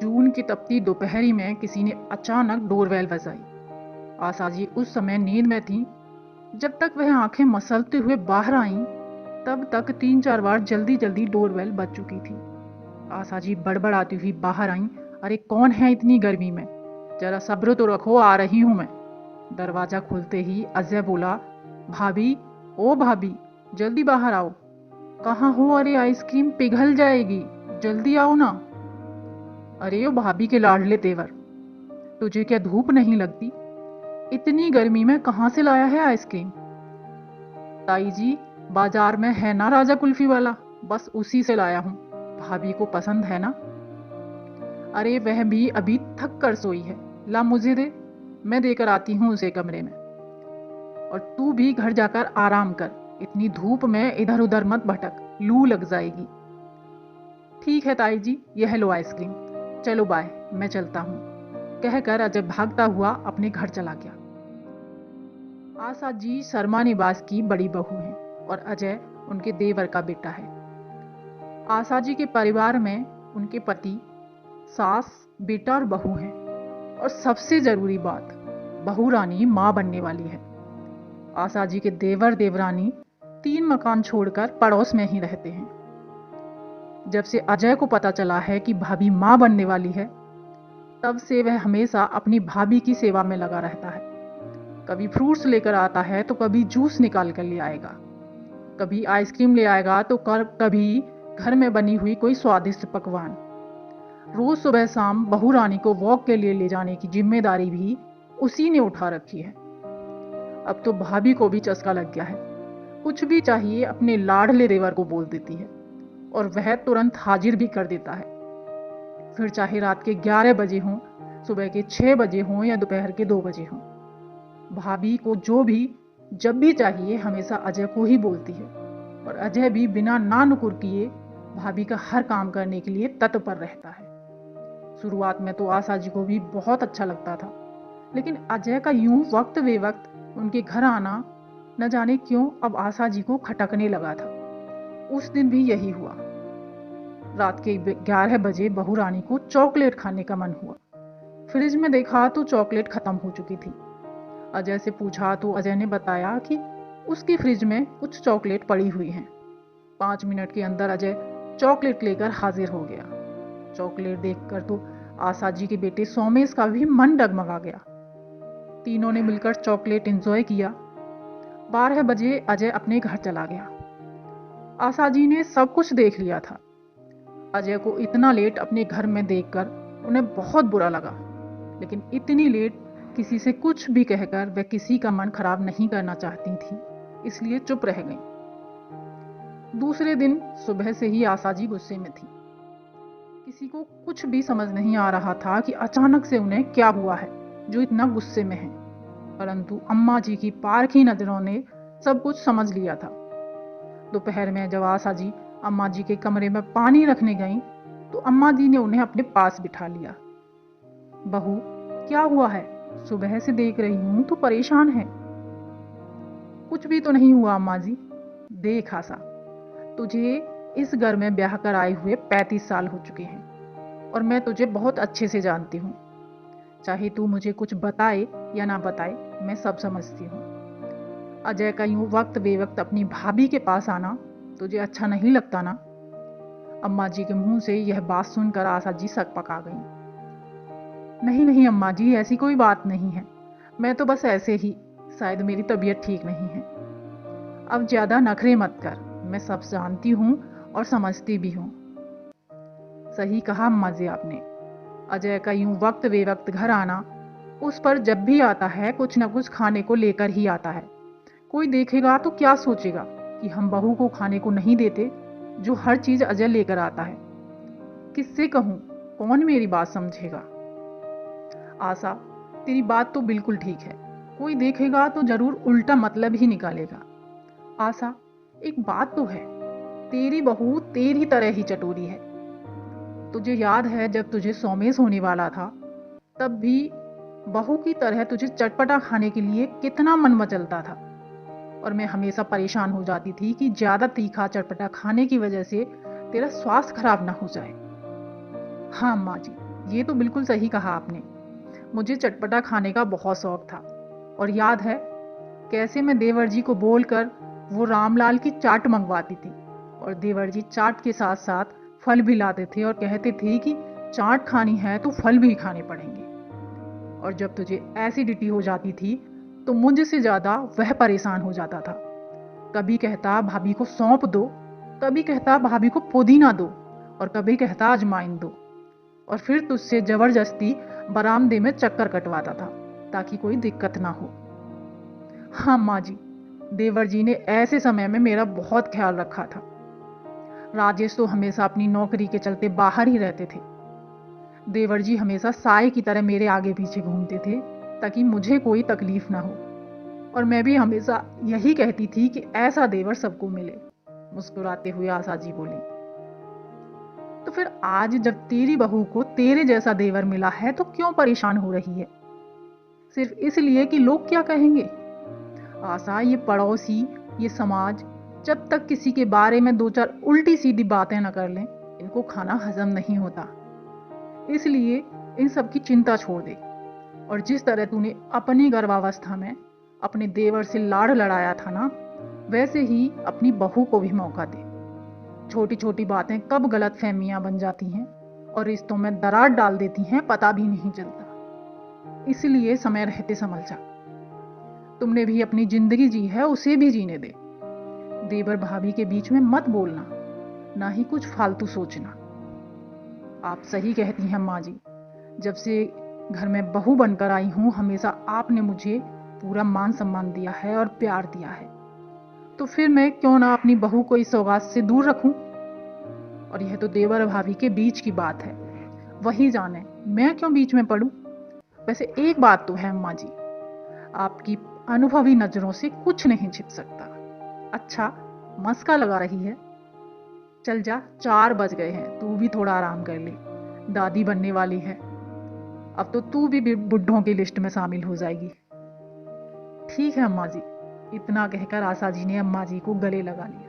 जून की तपती दोपहरी में किसी ने अचानक डोरबेल बजाई। आशा जी उस समय नींद में थी। जब तक वह आंखें मसलते हुए बाहर आईं, तब तक 3-4 बार जल्दी जल्दी डोरबेल बज चुकी थी। आशा जी बड़बड़ाती हुई बाहर आईं, अरे कौन है इतनी गर्मी में, जरा सब्र तो रखो, आ रही हूं मैं। दरवाजा खुलते ही अजय बोला, भाभी, ओ भाभी, जल्दी बाहर आओ। कहाँ हो? अरे आइसक्रीम पिघल जाएगी, जल्दी आओ ना। अरे ओ भाभी के लाडले तेवर, तुझे क्या धूप नहीं लगती? इतनी गर्मी में कहाँ से लाया है आइसक्रीम? ताई जी, बाजार में है ना राजा कुल्फी वाला, बस उसी से लाया हूँ। भाभी को पसंद है ना? अरे वह भी अभी थक कर सोई है, ला मुझे दे, मैं देकर आती हूँ उसे कमरे में। और तू भी घर जाकर आराम कर, इतनी धूप में इधर उधर मत भटक, लू लग जाएगी। ठीक है ताई जी, यह लो आइसक्रीम, चलो बाय, मैं चलता हूँ, कहकर अजय भागता हुआ अपने घर चला गया। आशा जी शर्मा निवास की बड़ी बहू हैं और अजय उनके देवर का बेटा है। आशा जी के परिवार में उनके पति, सास, बेटा और बहू हैं। और सबसे जरूरी बात, बहू रानी मां बनने वाली है। आशा जी के देवर देवरानी 3 मकान छोड़कर पड़ोस में ही रहते हैं। जब से अजय को पता चला है कि भाभी मां बनने वाली है, तब से वह हमेशा अपनी भाभी की सेवा में लगा रहता है। कभी फ्रूट्स लेकर आता है तो कभी जूस निकाल कर ले आएगा, कभी आइसक्रीम ले आएगा तो कभी घर में बनी हुई कोई स्वादिष्ट पकवान। रोज सुबह शाम बहू रानी को वॉक के लिए ले जाने की जिम्मेदारी भी उसी ने उठा रखी है। अब तो भाभी को भी चस्का लग गया है, कुछ भी चाहिए अपने लाडले देवर को बोल देती है और वह तुरंत हाजिर भी कर देता है। फिर चाहे रात के 11 बजे हों, सुबह के 6 बजे हों या दोपहर के 2 बजे हों, भाभी को जो भी जब भी चाहिए हमेशा अजय को ही बोलती है। और अजय भी बिना ना नुकुर किए भाभी का हर काम करने के लिए तत्पर रहता है। शुरुआत में तो आशा जी को भी बहुत अच्छा लगता था, लेकिन अजय का यूं वक्त बेवक्त उनके घर आना न जाने क्यों अब आशा जी को खटकने लगा था। उस दिन भी यही हुआ। रात के 11 बजे बहू रानी को चॉकलेट खाने का मन हुआ। फ्रिज में देखा तो चॉकलेट खत्म हो चुकी थी। अजय से पूछा तो अजय ने बताया कि उसकी फ्रिज में कुछ चॉकलेट पड़ी हुई हैं। 5 मिनट के अंदर अजय चॉकलेट लेकर हाजिर हो गया। चॉकलेट देखकर तो आशा जी के बेटे सोमेश का भी मन डगमगा गया। तीनों ने मिलकर चॉकलेट एंजॉय किया। 12 बजे अजय अपने घर चला गया। आशा जी ने सब कुछ देख लिया था। अजय को इतना लेट अपने घर में देखकर उन्हें बहुत बुरा लगा, लेकिन इतनी लेट किसी से कुछ भी कहकर वह किसी का मन खराब नहीं करना चाहती थी, इसलिए चुप रह गई। दूसरे दिन सुबह से ही आशा जी गुस्से में थी। किसी को कुछ भी समझ नहीं आ रहा था कि अचानक से उन्हें क्या हुआ है जो इतना गुस्से में है, परंतु अम्मा जी की पारखी नजरों ने सब कुछ समझ लिया था। दोपहर में जब आशा जी अम्मा जी के कमरे में पानी रखने गईं, तो अम्मा जी ने उन्हें अपने पास बिठा लिया। बहू, क्या हुआ है? सुबह से देख रही हूं तो परेशान है। कुछ भी तो नहीं हुआ अम्मा जी। देख आशा, तुझे इस घर में ब्याह कर आए हुए 35 साल हो चुके हैं और मैं तुझे बहुत अच्छे से जानती हूँ। चाहे तू मुझे कुछ बताए या ना बताए, मैं सब समझती हूँ। अजय का यूं वक्त बेवक्त अपनी भाभी के पास आना तुझे अच्छा नहीं लगता ना? अम्मा जी के मुंह से यह बात सुनकर आशा जी सक पका गई। नहीं नहीं अम्मा जी, ऐसी कोई बात नहीं है, मैं तो बस ऐसे ही, शायद मेरी तबीयत ठीक नहीं है। अब ज्यादा नखरे मत कर, मैं सब जानती हूँ और समझती भी हूँ। सही कहा अम्मा जी आपने। अजय का यूं वक्त बेवक्त घर आना, उस पर जब भी आता है कुछ न कुछ खाने को लेकर ही आता है। कोई देखेगा तो क्या सोचेगा कि हम बहू को खाने को नहीं देते, जो हर चीज अजय लेकर आता है। किससे कहूं, कौन मेरी बात समझेगा? आशा, तेरी बात तो बिल्कुल ठीक है, कोई देखेगा तो जरूर उल्टा मतलब ही निकालेगा। आशा, एक बात तो है, तेरी बहू तेरी तरह ही चटोरी है। तुझे याद है जब तुझे सोमेश होने वाला था, तब भी बहू की तरह तुझे चटपटा खाने के लिए कितना मन मचलता था, और मैं हमेशा परेशान हो जाती थी कि ज्यादा तीखा चटपटा खाने की वजह से तेरा स्वास्थ्य खराब ना हो जाए। हाँ अम्मा जी, ये तो बिल्कुल सही कहा आपने। मुझे चटपटा खाने का बहुत शौक था। और याद है कैसे मैं देवर जी को बोलकर वो रामलाल की चाट मंगवाती थी, और देवर जी चाट के साथ साथ फल भी लाते थे और कहते थे कि चाट खानी है तो फल भी खाने पड़ेंगे। और जब तुझे एसिडिटी हो जाती थी तो मुझसे ज़्यादा वह परेशान हो जाता था। कभी कहता भाभी को सौंप दो, कभी कहता भाभी को पुदीना दो, और कभी कहता अजवाइन दो। और फिर तुझसे जबरदस्ती बरामदे में चक्कर कटवाता था ताकि कोई दिक्कत ना हो। हाँ माँ जी, देवर जी ने ऐसे समय में मेरा बहुत ख्याल रखा था। राजेश तो हमेशा अपनी नौकरी के चलते बाहर ही रहते थे। देवर जी हमेशा साए की तरह मेरे आगे पीछे घूमते थे ताकि मुझे कोई तकलीफ ना हो। और मैं भी हमेशा यही कहती थी कि ऐसा देवर सबको मिले। मुस्कुराते हुए आशा जी बोली। तो फिर आज जब तेरी बहू को तेरे जैसा देवर मिला है तो क्यों परेशान हो रही है? सिर्फ इसलिए कि लोग क्या कहेंगे? आशा, ये पड़ोसी, ये समाज जब तक किसी के बारे में दो चार उल्टी सीधी बातें न कर लें, इनको खाना हजम नहीं होता। इसलिए इन सब की चिंता छोड़ दे। और जिस तरह तूने अपनी गर्भावस्था में अपने देवर से लाड़ लड़ाया था ना, वैसे ही अपनी बहू को भी मौका दे। छोटी छोटी बातें कब गलत फहमियां बन जाती हैं और रिश्तों में दरार डाल देती हैं, पता भी नहीं चलता। इसलिए समय रहते संभल जा। तुमने भी अपनी जिंदगी जी है, उसे भी जीने दे। देवर भाभी के बीच में मत बोलना, ना ही कुछ फालतू सोचना। आप सही कहती हैं माँ जी। जब से घर में बहू बनकर आई हूँ, हमेशा आपने मुझे पूरा मान सम्मान दिया है और प्यार दिया है। तो फिर मैं क्यों ना अपनी बहू को इस सौगात से दूर रखूं? और यह तो देवर भाभी के बीच की बात है, वही जाने मैं क्यों बीच में पड़ूं। वैसे एक बात तो है अम्मा जी, आपकी अनुभवी नजरों से कुछ नहीं छिप सकता। अच्छा, मस्का लगा रही है? चल जा, 4 बज गए हैं, तू भी थोड़ा आराम कर ले। दादी बनने वाली है, अब तो तू भी बुढ़ों की लिस्ट में शामिल हो जाएगी। ठीक है अम्मा जी। इतना कहकर आशा जी ने अम्मा जी को गले लगा लिया।